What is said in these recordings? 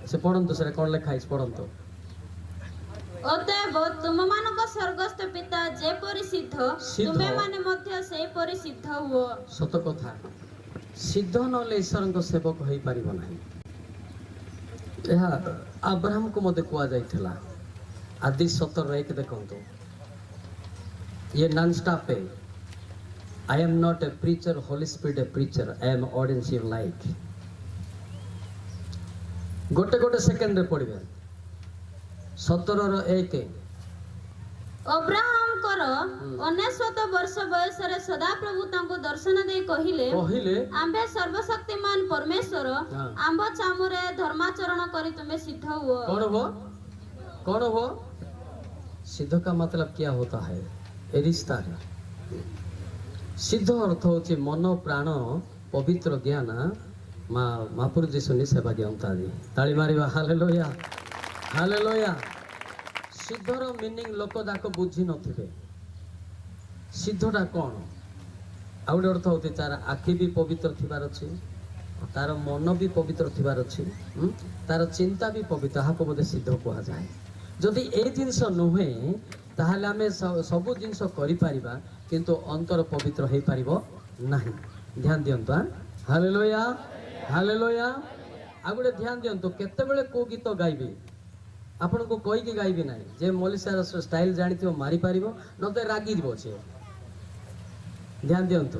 से पढ़ंतु से कौन लेखा है पढ़ंतु। अतएव तुमମାନଙ୍କ स्वर्गस्थ पिता जेपरि सिद्ध तुमे माने मध्य सेहि परि सिद्ध हुओ। सत कथा सिद्ध नले ईश्वर को सेवक हो पारिब नाही। यह अब्राहम को मते कुआ जाइथिला आदि 17:1 देखंतु ये नॉन स्टॉप है। आई am not A preacher Holi spirit a preacher I am audience in like गोटे गोटे सेकंड रे पढ़िबे 17:1 अब्राहम कर 19 वर्ष बयस रे सदा प्रभु तांको दर्शन दे कहिले आंबे सर्वशक्तिमान परमेश्वर आंब चामुरे धर्माचरण करी तुमे सिद्ध हुओ। कौन हो सिद्ध का मतलब क्या होता है? ए रिश्ता है। सिद्ध अर्थ होची मन प्राण पवित्र ज्ञान महापुरुष जीशु सेवा दियंता दी ताली मारिबा हालेलुया हालेलुया। सिद्धर मीनिंग लोक दाक बुझी नथिबे सिद्धटा कौन आ गोटे अर्थ होती तार आखि भी पवित्र थिबार अछि तार मन भी पवित्र थिबार अछि तार चिंता भी पवित्र हाको बोधे सिद्ध कहा जाए। जदि ए जिनस नुहे ताहले आमे सब जिनस करि पारिबा किंतु अंतर पवित्र हो पारिबो नाही। ध्यान दियंतु हालेलुया हालेलुया। आ गोटे ध्यान दियंतु केतेबेले को गीत गाइबे आपण को कोई के गाइबे नाही जे मलिसार स्टाइल जानि थियो मारी पारिबो न तो रागी दिबो छे। ध्यान दियंतु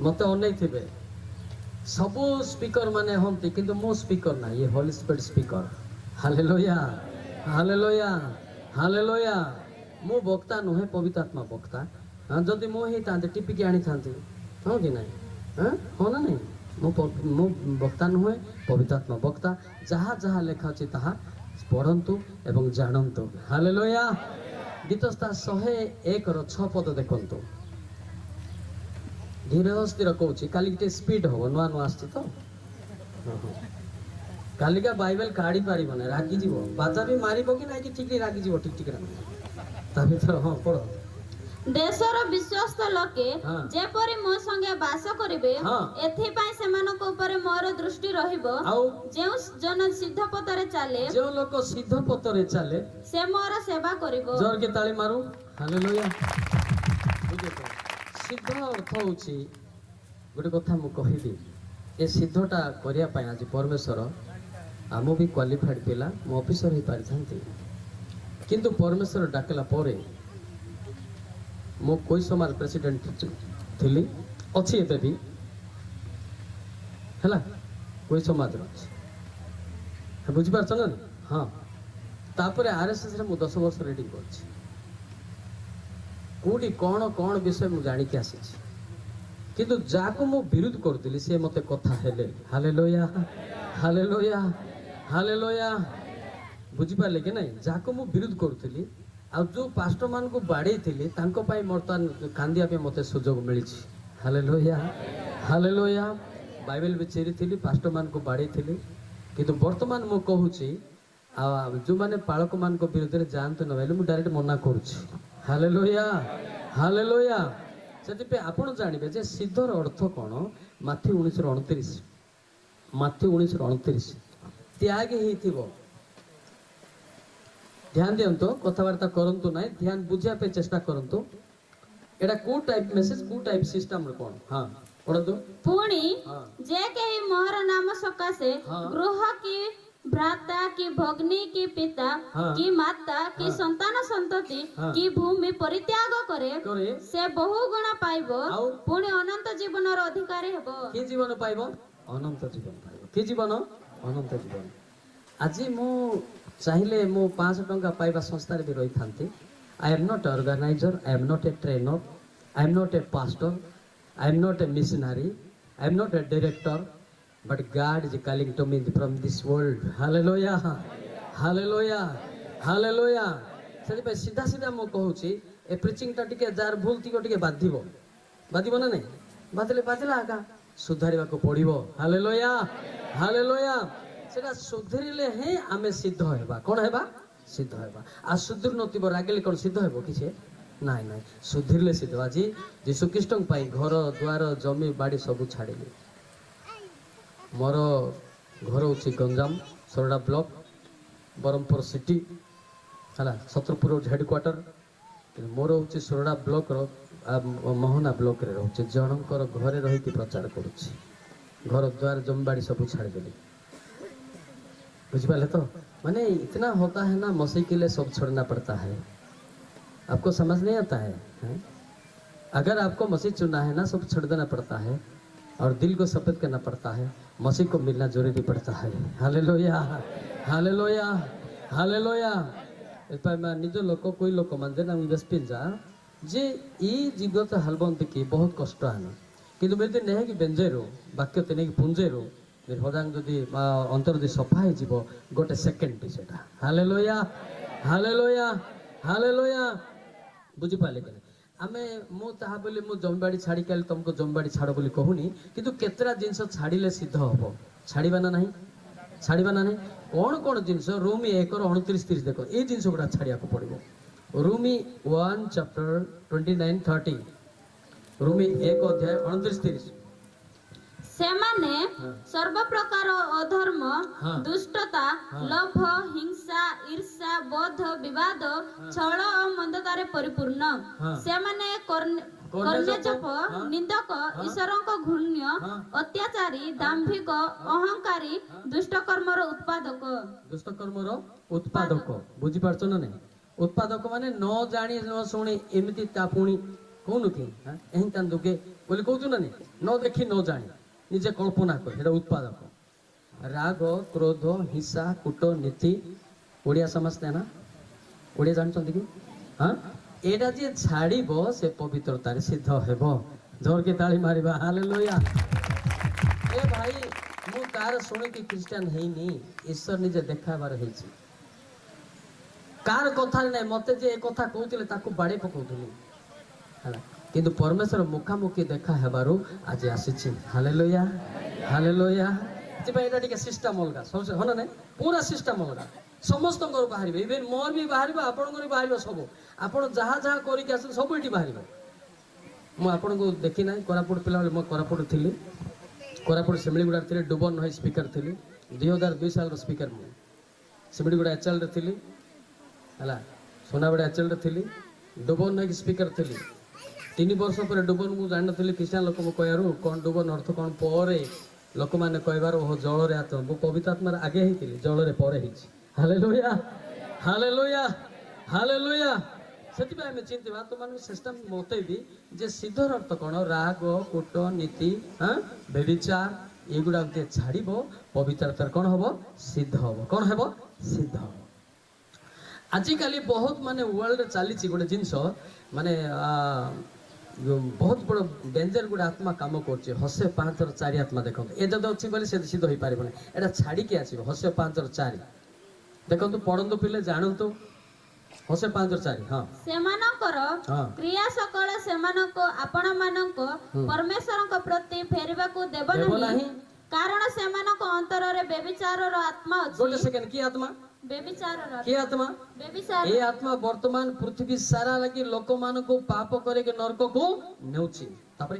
मते अनै थिबे सबो स्पीकर माने हमती किंतु मो स्पीकर ना ये Holi spirit speaker. Hallelujah hallelujah hallelujah. मो वक्ता नुहे पवित्र आत्मा वक्ता। हाँ जदि मो ही तांते टिपिकी आनी थांती हाँ कि नहीं हाँ हो ना नहीं मो वक्ता नुहे पवित्र आत्मा वक्ता जहाँ जहाँ लेखा अछि ताहा पढ़ंतु एवं जानंतु। हालेलुया। गीतस्था 101 पद देखंतु धीरे स्थिर कहूँ काली गोटे स्पीड हम नुआ नुआ आसछि तो कालिका बाइबल काढ़ी पारिब ना रागी जीव बाजा भी मारिब कि ना कि ठीक रागी जीव ठीक ठीक ता भीतर हाँ पढ़ देशर विश्वस्त लोके जेपरि मो संगे वास करिवे एथि पई सेमानक ऊपर मोर दृष्टि रहिबो जेउ जन सिद्ध पतरे चाले जो लोक सिद्ध पतरे चाले से मोर सेवा करिवो। जोर के ताली मारू हालेलुया। सिद्ध अर्थ होची गोटे कथा मु कहिबी ए सिद्धटा करिया पई आज परमेश्वर आमो भी क्वालिफाइड पिला मो ऑफिसर ही पारि थांती किंतु परमेश्वर डाकला परे मो कोई समाज प्रेसिडेंट थिली अच्छी एबे भी हैला कोई समाज रो बुझी पारछ ना हाँ तापरे आरएसएस रे मु 10 वर्ष रीडिंग करछि कोडी कोन कोन विषय मु जानि के आसी किंतु जाको मु विरोध करदिली से मते कथा हेले हालेलुया हालेलुया हालेलुया बुझी पाले कि नहीं जाको मु विरोध करथिली आ जो पास्टर मान को बाड़े थिली तांको पाई वर्तमान कांदिया पे मते सुजोग मिली छी। Hallelujah hallelujah. बाइबल भी चेरी थिली पास्टर मान को बाड़े थिली किंतु वर्तमान मु कहूची आ जो माने पालक मान को विरुद्ध रे जानत न भेले मु डायरेक्ट मना करूची। Hallelujah hallelujah. सेति पे आपण जानिबे जे सिद्धर अर्थ कोन माथी 1929 माथी 1929 त्याग ही थिबो। ध्यान दियंतु कथबार्ता करंतु नाही ध्यान बुझिया पे चेष्टा करंतु एडा को टाइप मेसेज को टाइप सिस्टम रे कोन हां पढंतु पुणी जे केही मोहर नाम सकासे गृह की भ्राता की भग्नी की पिता की माता की संतान संतति की भूमि परित्याग करे से बहु गुण पाइबो पुणी अनंत जीवन रो अधिकारी हेबो। की जीवन पाइबो अनंत जीवन पाइबो की जीवन अनंत जीवन। आज मु चाहिले मु 5 टंका पाइबा संस्था रे भी रही थांती। I am not organiser I am not a trainer I am not a pastor I am not a missionary I am not a director but God is calling to me from this world. Hallelujah hallelujah hallelujah. से पे सीधा सीधा मु कहूची ए preaching टा टिके jar भूल थिको टिके बाधिबो ना नहीं बादले बादला आका सुधारिबा को पड़िबो। Hallelujah hallelujah. सेटा सुधरिले हे आमे सिद्ध हेबा कोन हेबा सिद्ध हेबा आ सुधर नथिबो रागले कोन सिद्ध हेबो किछे नाइ नाइ सुधरिले सिद्ध। आज यीशु ख्रीष्टन पाई घर द्वार जमी बाड़ी सब छाड़िली मोर घर होची गंजाम सोरडा ब्लॉक बरमपुर सिटी है सतरपुर हेडक्वार्टर मोर हूँ सोरडा ब्लॉक मोहना ब्लॉक रे रोचे जनकर घरे रही प्रचार करुच्ची घर द्वार जमबाड़ी सब छाड़देली बुझिपारे तो माने इतना होता है ना मसीह के लिए सब छोड़ना पड़ता है। आपको समझ नहीं आता है, हैं? अगर आपको मसीह चुना है ना सब छोड़ देना पड़ता है और दिल को सफेद करना पड़ता है। मसीह को मिलना जरूरी पड़ता है। Hallelujah hallelujah hallelujah. मैं निज लोक कोई लोक मानते ना बेसपिंजा जे ई जीवत हलबंत की बहुत कष्ट है कि मेरे नहीं कि बेंजेरो वाक्य तेने कि पुंजेरो हृदय जदि अंतर जदि सफा हो गोटे सेकेंड से हालेलुया हालेलुया हालेलुया बुझिपारे कि आमे मुझा बोली मु जमीबाड़ी छाड़ी कल तुमको जमीबाड़ी छाड़ बोली कहूनी किंतु केतरा जिनस छाड़िले सिद्ध हम छाड़वा ना नहीं छाड़वा ना नहीं कौन कौन जिनस रोमी 1:29-30 देख ये जिनस गुड़ा छाड़िया पड़ो रोमी 1:29-30 रोमी 1:29-30 सेमाने सर्व प्रकार अधर्म दुष्टता लोभ हिंसा ईर्षा बोध विवाद छल और मंदतारे परिपूर्ण सेमाने कर्णजप निंदक ईश्वरक घृण्य अत्याचारी दाम्भिक अहंकारी दुष्टकर्मर उत्पादक बुझी पारछ ना नहीं उत्पादक माने न जानी न शुणी एमती ता पुणी कहूनु कि एही तांदुके बोली कहू ना नहीं न देखी न जानी निजे कल्पना कर उत्पादक राग क्रोध हिंसा कूटनीति ओडिया समझते ना ओडिया जानते कि हाँ एटा जी छाड़ से पवित्रतार सिद्ध हेब जोर के ताली मारिबा हालेलुया। ए भाई मु तार शुणी कि क्रिस्टियन हेनी ईश्वर निजे देखाबार हेछि कार कथा नहीं मते जे एक कथा कहउतिले ताकू बाड़े पकाउथुली हला किंतु परमेश्वर मुखामुखी देखा हेबारु आज आसीछि हालेलुया हालेलुया। जे एटा टिके सिस्टम अलगा सब होना नहीं पूरा सिस्टम अलगा समस्त बाहर इवेन मोर भी बाहर आपंकर बाहर सब आपड़ जहाँ जहाँ करके आस सब ये बाहर मुझे को देखी ना कोरापुट पिला मो कोरापुट थी कोरापुट सिमिलीगुड़ा थी डुबन नई स्पीकर थी 2002 साल स्पीकर मुझे सिमिलीगुड़ा एचएल थी है सोनाबड़ा एचएल थी डुबन नई स्पीकर थी 3 वर्ष पर डुबन मुझे जान नी क्रिस्टियन लोक कहू कौन डुबन अर्थ कौन पर लोक मैंने कहबार ओह जल आत्मा मो पवित्र आत्मार आगे ही जल पर हालेलुया हालेलुया हालेलुया से आम चिंता तो मान चेष्टा मतैबी जे सिद्धर अर्थ कौन राग कूटनीति हाँ व्यभिचार एगुड़ा छाड़ पवित्रतार कौन हम सिद्ध हम कौन हम सिद्ध हम। आजिकल बहुत माने वर्ल्ड चली गोटे जिनस माने बहुत बड़ डेंजर गोटे आत्मा कम कर हसे 5 और 4 आत्मा देखो ए जब अच्छी बोले सिद्ध हो पार एटा छाड़ी आसो हसे 5 और 4 देखो पढ़ंतु पिले जानतु हसे 5 और 4 हाँ सेमानकर क्रिया सकल सेमानको आपण मानको परमेश्वरक प्रति फेरिबाकू देबो नाही कारण सेमानको अंतर रे व्यभिचारर आत्मा अछि। गोटे सेकंड की आत्मा व्यभिचारर की आत्मा व्यभिचार ए आत्मा वर्तमान पृथ्वी सारा लगी लोक मानको पाप करे के नरक को नेउछि तापरे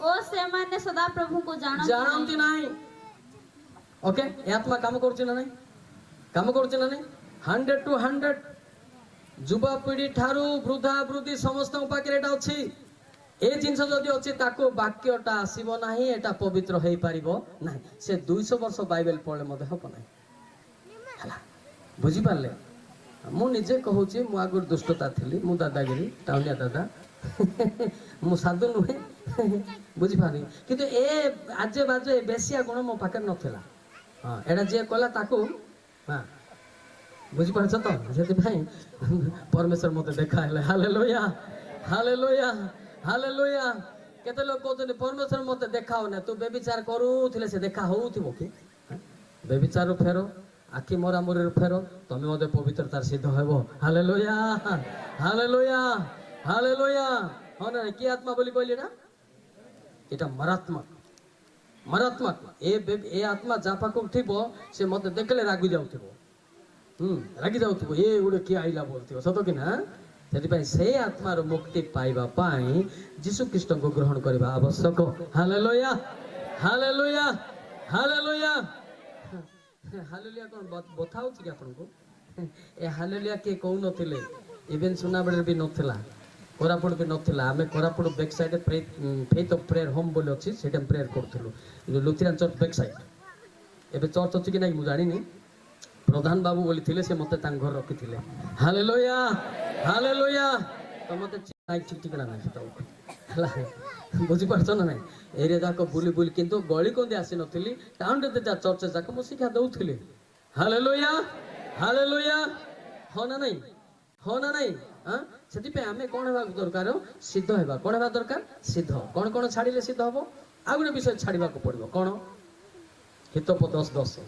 ओ सेमाने सदा प्रभु को जानती नाही ओके ए आत्मा काम करछि ना नाही काम करछि ना नहीं 100 to 100 युवा पीढ़ी ठारू वृद्धा वृद्धि समस्त पाखे अच्छी ए जिनस जदि अच्छी ताको वाक्यटा आसब ना एटा पवित्र हो पारिबो नाही से 200 वर्ष बाइबल पढ़ले मते हब नाही बुझिपारे मु निजे कहूँ मु आगु दुष्टता थी मु दादागिरी टाउनिया दादा मु साधु नुहे बुझिपारे किंतु ए आजे बाजे बेसिया गुण मो पाखे नथिला हाँ एटा जे कला ताकू हाँ बुझिपार तो से परमेश्वर मत देखा हालेलुया हालेलुया हालेलुया केते लोग कहते परमेश्वर मत देखाओ ना तू बेविचार करूले से देखा होउथिबो कि बेविचार फेरो आखि मोरा मोर फेरो तमे मते पवित्रतार सिद्ध हेबो हालेलुया हालेलुया हालेलुया हो ना कि आत्मा बोली कहली ना एटा मारात्मक मारात्मक ए आत्मा जा पाखु थिबो से मते देखले रागि जाउथिबो रागि जाउथिबो ए गुडे कि आइला बोलथिबो सतो कि ना से आत्मार मुक्ति पाइबा पाई जीशु कृष्ण को ग्रहण करबा आवश्यक हालेलुया हालेलुया हालेलुया ହାଲେଲୁୟା କଣ ବଥା ହଉଛି କି ଆପଣଙ୍କୁ? ଏ ହାଲେଲୁୟା କିଏ କହୁନଥିଲେ, ଇଭେନ୍ ସୁନାବେଳରେ ବି ନଥିଲା, କୋରାପୁଟ ବି ନଥିଲା। ଆମେ Koraput back side faith of prayer home ବୋଲି ଅଛି, ସେଇଟା ଆମେ ପ୍ରେୟର କରୁଥିଲୁ ଲୁଥିରାନ୍ ଚର୍ଚ୍ଚ ବ୍ୟାକ୍ ସାଇଡ୍। ଏବେ ଚର୍ଚ୍ଚ ଅଛି କି ନାଇଁ ମୁଁ ଜାଣିନି, ପ୍ରଧାନ ବାବୁ ବୋଲି ଥିଲେ, ସେ ମୋତେ ତାଙ୍କ ଘରେ ରଖିଥିଲେ। Hallelujah hallelujah. ତ ମୋତେ ନାଇଁ ଠିକ୍ ଠିକଣା ନାହିଁ ସେତେବେଳକୁ ହେଲା, ବୁଝିପାରୁଛ ନା ନାଇଁ? ଏରିଆ ଯାକ ବୁଲି ବୁଲି, କିନ୍ତୁ ଗଳି କନ୍ଦି ଆସିନଥିଲି, ଟାଉନରେ ଯା ଚର୍ଚ୍ଚ ଯାକ ମୁଁ ଶିକ୍ଷା ଦଉଥିଲି। Hallelujah hallelujah. ହଁ ନା ନାଇଁ? ହଁ ନା ନାଇଁ? ସେଥିପାଇଁ ଆମେ କ'ଣ ହେବା ଦରକାର? ସିଦ୍ଧ ହେବା। କ'ଣ ହେବା ଦରକାର? ସିଦ୍ଧ। କ'ଣ କ'ଣ ଛାଡ଼ିଲେ ସିଦ୍ଧ ହବ? ଆଉ ଗୋଟେ ବିଷୟ ଛାଡ଼ିବାକୁ ପଡ଼ିବ। କ'ଣ? ହିତୋପ 10:10।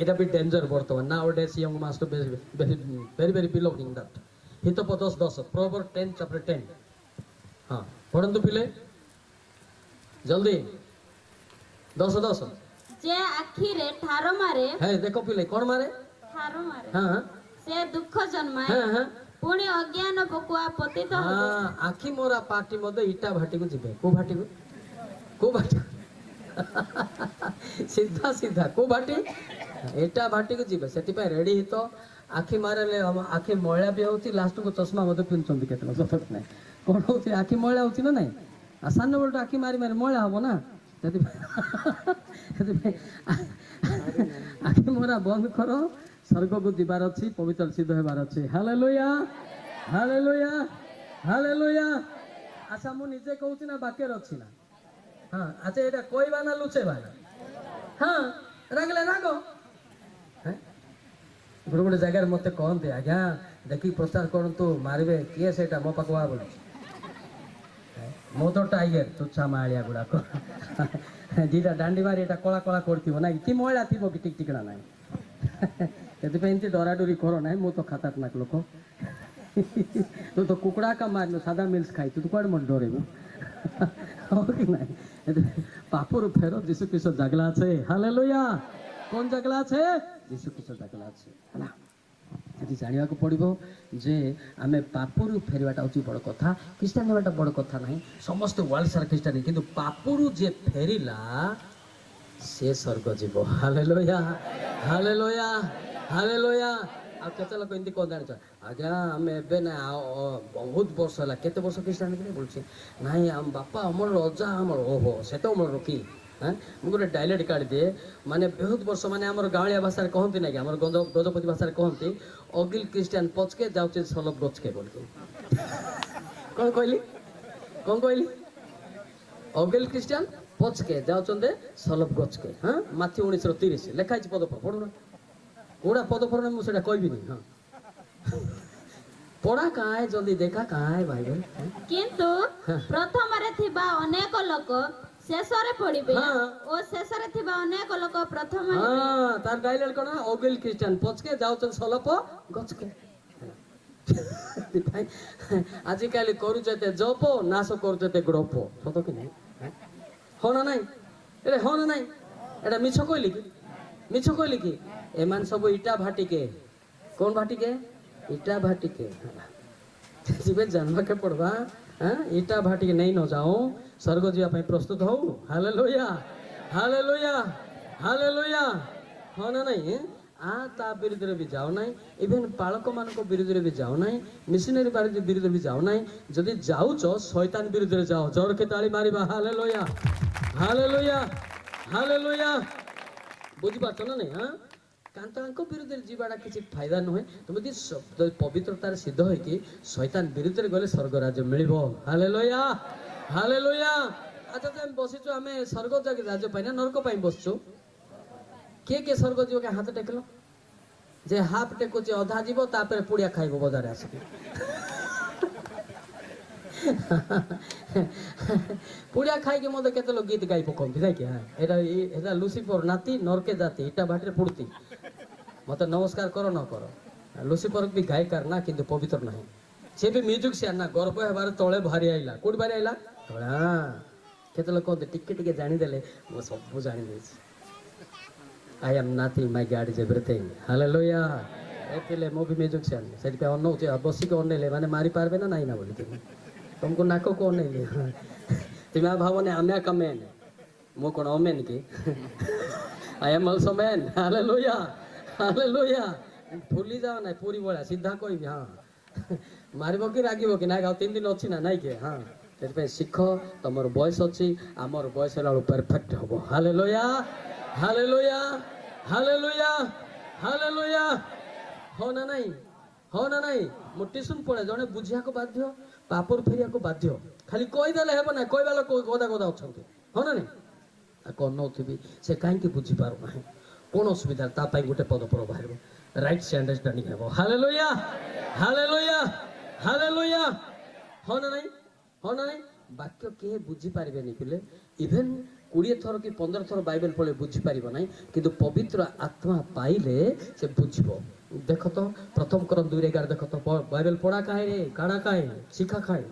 এটা বি ডেঞ্জার বর্তমান। Nowadays young master very belonging that. হিতোপ 10:10, Proverbs 10 chapter 10। हाँ पढ़ନ୍ତୁ ପିଲେ ଜଲ୍ଦି। 10:10। ଯେ ଆଖିରେ ଠାର ମାରେ, ହେ ଦେଖ ପିଲେ କ'ଣ ମାରେ? ଠାର ମାରେ, ହଁ ସେ ଦୁଃଖ ଜନ୍ମାଏ, ହଁ ପୁଣି ଅଜ୍ଞାନ ପକୁଆ ପତିତ ହେବ। ଆଖି ମୋରା ପାଟି ମଧ୍ୟ ଇଟା ଭାଟିକୁ ଯିବେ। କୋଉ ଭାଟିକୁ? କୋଉ ଭାଟି? ସିଧା ସିଧା କୋଉ ଭାଟି? ଇଟା ଭାଟିକୁ ଯିବେ। ସେଥିପାଇଁ ରେଡି ହିତ। ଆଖି ମାରିଲେ ଆଖି ମଇଳା ବି ହଉଛି, ଲାଷ୍ଟକୁ ଚଷମା ମଧ୍ୟ ପିନ୍ଧୁଛନ୍ତି କେତେ ଲୋକ, ସତ ନାଇଁ? କ'ଣ ହଉଛି? ଆଖି ମଇଳା ହଉଛି ନା ନାଇଁ? ଆଉ ସାନ ବେଳଠୁ ଆଖି ମାରି ମାରି ମଇଳା ହବ ନା, ସେଥିପାଇଁ ଆଖି ମରା ବନ୍ଦ କର। ସ୍ୱର୍ଗକୁ ଯିବାର ଅଛି, ପବିତ୍ର ସିଦ୍ଧ ହେବାର ଅଛି। Hallelujah hallelujah hallelujah. ଆଚ୍ଛା ମୁଁ ନିଜେ କହୁଛି ନା ବାକ୍ୟରେ ଅଛି ନା? ହଁ ଆଚ୍ଛା ଏଇଟା କହିବା ନା ଲୁଚେଇବା? ହଁ ରାଗିଲେ ରାଗ। ଗୋଟେ ଗୋଟେ ଜାଗାରେ ମତେ କହନ୍ତି, ଆଜ୍ଞା ଦେଖିକି ପ୍ରଚାର କରନ୍ତୁ, ମାରିବେ। କିଏ ସେଇଟା ମୋ ପାଖକୁ ଆ ବୋଲୁଛି? ମୁଁ ତ ଟାଇଗର ତୁଚ୍ଛା ମାଳିଆ ଗୁଡାକ ଦିଟା ଡାଣ୍ଡି ମାରି ଏଇଟା କଳା କଳା କରିଥିବ ନାଇଁ କି ମଇଳା ଥିବ କି ଠିକ୍ ଠିକଣା ନାହିଁ। ସେଥିପାଇଁ ଏମିତି ଡରାଡରି କର ନାହିଁ। ମୁଁ ତ ଖତରନାକ ଲୋକ। ତୁ ତ କୁକୁଡ଼ା କା ମାରିନୁ, ସାଧା ମିଲ୍ସ ଖାଇଛୁ, ତୁ କୁଆଡ଼େ ମୋତେ ଡରେଇବୁ? ହଁ କି ନାହିଁ? ପାପରୁ ଫେର, ଯୀଶୁ ଖ୍ରୀଷ୍ଟ ଜାଗଲା আছে। ହାଲେଲୁୟା। কোন ଜାଗଲା আছে? ଯୀଶୁ ଖ୍ରୀଷ୍ଟ ଜାଗଲା আছে ହେଲା। ସେଠି ଜାଣିବାକୁ ପଡ଼ିବ ଯେ ଆମେ ପାପରୁ ଫେରିବାଟା ହେଉଛି ବଡ଼ କଥା, ଖ୍ରୀଷ୍ଟିଆନ ହେବାଟା ବଡ଼ କଥା ନାହିଁ। ସମସ୍ତେ ୱାର୍ଲଡ ସାରା ଖ୍ରୀଷ୍ଟିଆନ, କିନ୍ତୁ ପାପରୁ ଯିଏ ଫେରିଲା ସେ ସ୍ୱର୍ଗ ଯିବ। Hallelujah hallelujah hallelujah. ଆଉ କେତେ ଲୋକ ଏମିତି କ'ଣ ଜାଣିଛ? ଆଜ୍ଞା ଆମେ ଏବେ ନା ବହୁତ ବର୍ଷ ହେଲା, କେତେ ବର୍ଷ ଖ୍ରୀଷ୍ଟିଆନ ହେଲେ ବୋଲୁଛି, ନାଇଁ ଆମ ବାପା ଅମର ଅଜା ଆମର, ଓହୋ ସେତେ ଅମର କି? ମୁଁ ଗୋଟେ ଡାଇଲେକ୍ଟ କାଢ଼ିଦିଏ, ମାନେ ବହୁତ ବର୍ଷ, ମାନେ ଆମର ଗାଉଁଳିଆ ଭାଷାରେ କହନ୍ତି ନାଇଁ କି, ଆମର ଗଜପତି ଭାଷାରେ କହନ୍ତି, ଅଗିଲ ଖ୍ରୀଷ୍ଟିଆନ ପଚକେ ଯାଉଛି ସଲଭ ଗଛକେ ବୋଲିକି। କ'ଣ କହିଲି? କ'ଣ କହିଲି? ଅଗିଲ ଖ୍ରୀଷ୍ଟିଆନ ପଚକେ ଯାଉଛନ୍ତି ସଲଭ ଗଛକେ। ହଁ ମାଥ୍ୟୁ 19:30 ଲେଖା ହେଇଛି ପଦଫଳ। ପଢ଼ୁନ କୋଉଟା ପଦଫଳ, ମୁଁ ସେଇଟା କହିବିନି। ହଁ ପଢ଼ା କାଏ ଜଲ୍ଦି ଦେଖା କାଏ ବାଇବେଲ। କିନ୍ତୁ ପ୍ରଥମରେ ଥିବା ଅନେକ ଲୋକ ଶେଷରେ ପଡ଼ିବେ, ଓ ଶେଷରେ ଥିବା ଅନେକ ଲୋକ ପ୍ରଥମ ହେବେ। ତାର ଡାଇଲେକ୍ଟ କ'ଣ? ଅଗିଲ ଖ୍ରୀଷ୍ଟିଆନ ପଚକେ ଯାଉଛନ୍ତି ସଲଭ ଗଛକେ। ସେଥିପାଇଁ ଆଜିକାଲି କରୁଛ ଏତେ ଜପ, ନାଶ କରୁଛ ଏତେ ଗ୍ରପ, ସତ କି ନାହିଁ? ହଁ ନା ନାଇଁ? ଏରେ ହଁ ନା ନାଇଁ? ଏଇଟା ମିଛ କହିଲି କି? ମିଛ କହିଲି କି? ଏମାନେ ସବୁ ଇଟା ଭାଟିକେ। କ'ଣ ଭାଟିକେ? ଇଟା ଭାଟିକେ। ସେଥିପାଇଁ ଜାଣିବାକେ ପଡ଼ବା, ଇଟା ଭାଟିକେ ନେଇ ନ ଯାଉ, ସ୍ୱର୍ଗ ଯିବା ପାଇଁ ପ୍ରସ୍ତୁତ ହଉ। Hallelujah hallelujah hallelujah. ହଁ ନା ନାଇଁ? ତା ବିରୁଦ୍ଧରେ ବି ଯାଉ ନାହିଁ, ଇଭେନ୍ ପାଳକମାନଙ୍କ ବିରୁଦ୍ଧରେ ବି ଯାଉ ନାହିଁ, ମିଶନାରୀ ବିରୁଦ୍ଧରେ ବି ଯାଉ ନାହିଁ। ଯଦି ଯାଉଛ ଶୈତାନ ବିରୁଦ୍ଧରେ ଯାଅ। ଜୋରକେ ତାଳି ମାରିବା। Hallelujah hallelujah hallelujah. ବୁଝିପାରୁଛ ନା ନାଇଁ? ତାଙ୍କ ବିରୁଦ୍ଧରେ ଯିବାଟା କିଛି ଫାଇଦା ନୁହେଁ। ତୁମେ ଯଦି ପବିତ୍ରତାରେ ସିଦ୍ଧ ହେଇକି ଶୈତାନ ବିରୁଦ୍ଧରେ ଗଲେ ସ୍ୱର୍ଗ ରାଜ୍ୟ ମିଳିବ। Hallelujah hallelujah. ଆଚ୍ଛା ଆମେ ବସିଛୁ, ଆମେ ସ୍ୱର୍ଗ ରାଜ୍ୟ ପାଇଁ ନା ନରକ ପାଇଁ ବସିଛୁ? କିଏ କିଏ ସ୍ୱର୍ଗ ଯିବ? କି ହାତ ଟେକିଲ। ଯେ ହାଫ ଟେକୁଛି ଅଧା ଯିବ, ତାପରେ ପୁଡ଼ିଆ ଖାଇବ ବଜାରରେ ଆସିକି। ପୁଡ଼ିଆ ଖାଇକି ମତେ କେତେ ଲୋକ ଗୀତ ଗାଇ ପକନ୍ତି ନାଇଁ କି? ଏଇଟା ଲୁସିଫର ନାତି ନରକେ ଜାତି, ଇଟା ଭାଟିରେ ପୁଡ଼ତି। ମତେ ନମସ୍କାର କର ନ କର, ଲୁସିଫର ବି ଗାୟକାର ନା, କିନ୍ତୁ ପବିତ୍ର ନାହିଁ। ସେ ବି ମ୍ୟୁଜିକ ସିଆର ନା, ଗର୍ବ ହେବାର ତଳେ ବାହାରି ଆଇଲା। କୋଉଠି ବାହାରି ଆଇଲା? ତଳେ। କେତେ ଲୋକ ଟିକେ ଟିକେ ଜାଣିଦେଲେ, ମୁଁ ସବୁ ଜାଣିଦେଇଛି। I am nothing, my God is everything. Hallelujah. ଏଥିଲେ ମୁଁ ବି ମ୍ୟୁଜିସିଆନ, ସେଥିପାଇଁ ଅନଉଛି। ବସିକି ଅନେଇଲେ ମାନେ ମାରି ପାରିବେ ନା ନାଇଁ ନା ବୋଲିକି, ତମକୁ ନାକକୁ ଅନେଇଲେ ତୁମେ ଭାବନି ଆମେ କମେନ୍, ମୁଁ କ'ଣ ଅମେନ୍ କି? I am also man hallelujah hallelujah भूली जाओ ना पूरी बड़ा सीधा कोई भी हाँ मारिबो कि रागिबो कि ना गाव 3 दिन अछि ना नाइ के हाँ से शिख तुम बयस अच्छी आमर बयस परफेक्ट हम हालेलुया हालेलुया हालेलुया हालेलुया हो ना नहीं हो ना नहीं मु ट्यूशन पढ़े जड़े बुझिया को बाध्य पापर फेरिया को बाध्य खाली कहीदेले हेब ना कहवा लोक गदा गदा अच्छा हो ना नहीं कौन से कहीं बुझी पार ना कौन असुविधा तापाई गोटे पदपर बाहर राइट अंडरस्टैंडिंग हे हालेलुया हालेलुया हालेलुया हो ना नहीं हो ना नहीं वाक्य किए बुझी पारे पिले इभेन 20 थर कि 15 थर बाइबल पढ़े बुझी पार ना कि पवित्र आत्मा पाइले से बुझब देख तो प्रथम कर 2:11 देख तो बाइबल पढ़ा काहे रे काढ़ा काहे शिखा खाए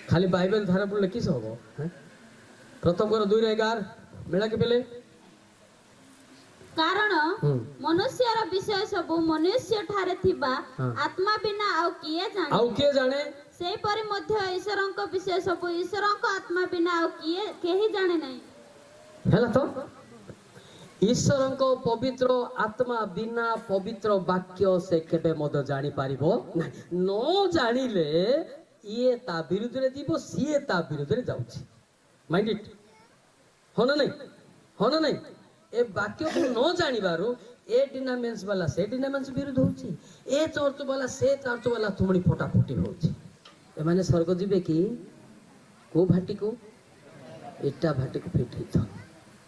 खाली बाइबल धारा पढ़ले किस हम प्रथम कर 2:11 मेला के पेले कारण मनुष्यर विषय सब मनुष्य ठारे थिबा आत्मा बिना आउ किए जाने से परि मध्य ईश्वरंक विषय सब ईश्वरंक आत्मा बिना आउ किए केही जाने नहीं हैला तो ईश्वरंक पवित्र आत्मा बिना पवित्र वाक्य से केबे मद जानि पारिबो न जानिले ये ता विरुद्ध रे दिबो सीए ता विरुद्ध रे जाउछि माइंड इट हो ना नहीं ए वाक्य को न जानिबारु ए डिनामेंस वाला से डिनामेंस विरुद्ध होछि ए चर्च वाला से चर्च वाला तुमणी फटाफटी होछि ए माने स्वर्ग जिबे कि को भाटी को एटा भाटी को फिट हित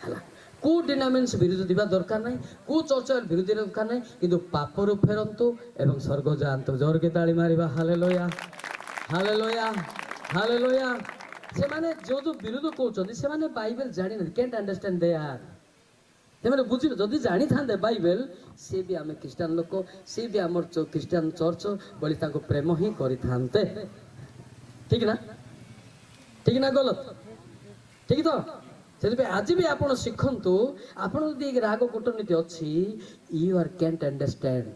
हला को डिनामेंस विरुद्ध दिबा दरकार नाही को चर्च विरुद्ध दरकार नाही किंतु पापरु फेरंतु एवं स्वर्ग जानतो जोर के ताली मारिबा हालेलुया हालेलुया हालेलुया से माने जो जो विरुद्ध कहउछन से माने बाइबल जानि न कैंट अंडरस्टैंड दे आर से माने बुझि जदी जानि थांदे बाइबल से भी आमे क्रिश्चियन लोक से भी हमर क्रिश्चियन चर्च बलि ताको प्रेम ही करि थांते ठीक ना गलत ठीक तो से आज भी आपण शिखंतु आपण जदी राग कूटनीति अछि यू आर कैंट अंडरस्टैंड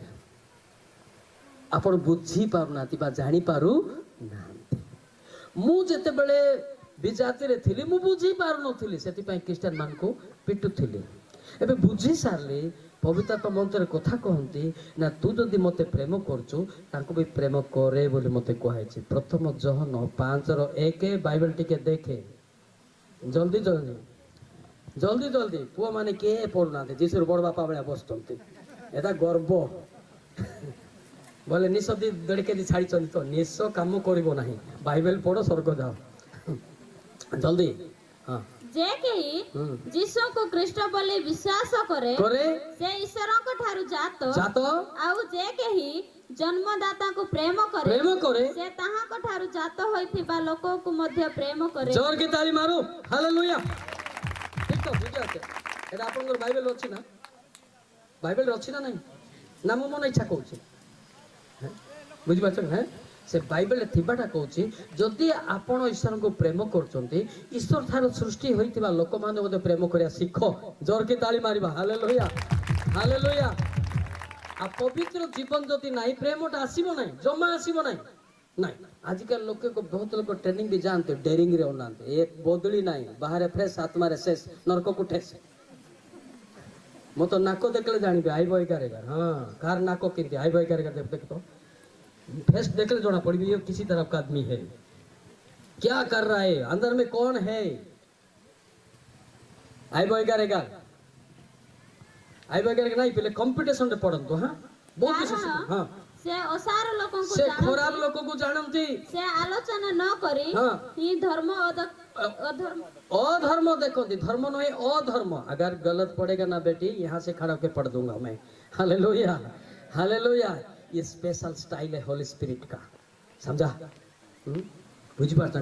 आपण बुझी पारुना बा जानि पारु ना मु जेते बेले विजाति रे थिली मु बुझी पारु नथिली सेति पय क्रिश्चियन मान को पिटुथिली एबे बुझी सारले पवित्र मंत्र कथा कहती ना तू जदि मते प्रेम करचु तांको भी प्रेम करे बोली मते कहैछि प्रथम जहन 5:1 बाइबल टिके देखे जल्दी जल्दी जल्दी जल्दी पुआ माने के पढ़ना जीशुर बड़ बापा बड़ा बसतंती एटा गर्व बोले निशब्दी दड़के दी छाड़ी चली तो निश काम करिवो नाही बाइबल पढ़ो स्वर्ग जाओ जल्दी हां जे केही जीसु को ख्रीष्ट बोली विश्वास करे से ईश्वर को ठारू जातो आउ जे केही जन्मदाता को प्रेम करे से ताहा को ठारू जातो होइथिबा लोको को मध्य प्रेम करे जोर के ताली मारो हालेलुया ठीक तो बुझाते एटा आपन बाइबल अछि ना बाइबल अछि ना नहीं ना मो मन इच्छा कहूची बुझि पाछ है से बाइबल थिबाटा कहूची जदि आपण ईश्वर को प्रेम करचंती ईश्वर थार सृष्टि होइतिबा लोक माने मते प्रेम करिया सिखो जोर के ताली मारिबा हालेलुया हालेलुया आ पवित्र जीवन जदि नाही प्रेमटा आसीबो नाही जमा आसीबो नाही नाही आजकल लोक को बहुत लोग ट्रेनिंग भी जानते डेरिंग रे ओनाते एक बदली नाही बाहर फ्रेश आत्मा रे शेष नरक को ठेस मो तो नाको देखले जानिबे आई बय करेगा हां कार नाको किंती आई बय करेगा देख तो फेस देखले जोना पड़ी ये किसी तरफ का आदमी है क्या कर रहा है अंदर में कौन है आई बॉय करेगा नहीं पहले कंपटीशन रे पड़न तो हां बहुत विशेष हां से असार लोगों को से खराब लोगों को जानती से आलोचना न करी ही धर्म अधर्म देखो धर्म नहीं अधर्म अगर गलत पड़ेगा ना बेटी यहाँ से खड़ा होकर पढ़ दूंगा मैं हालेलुया हालेलुया ये स्पेशल स्टाइल है होली स्पिरिट का समझा बुझ पाता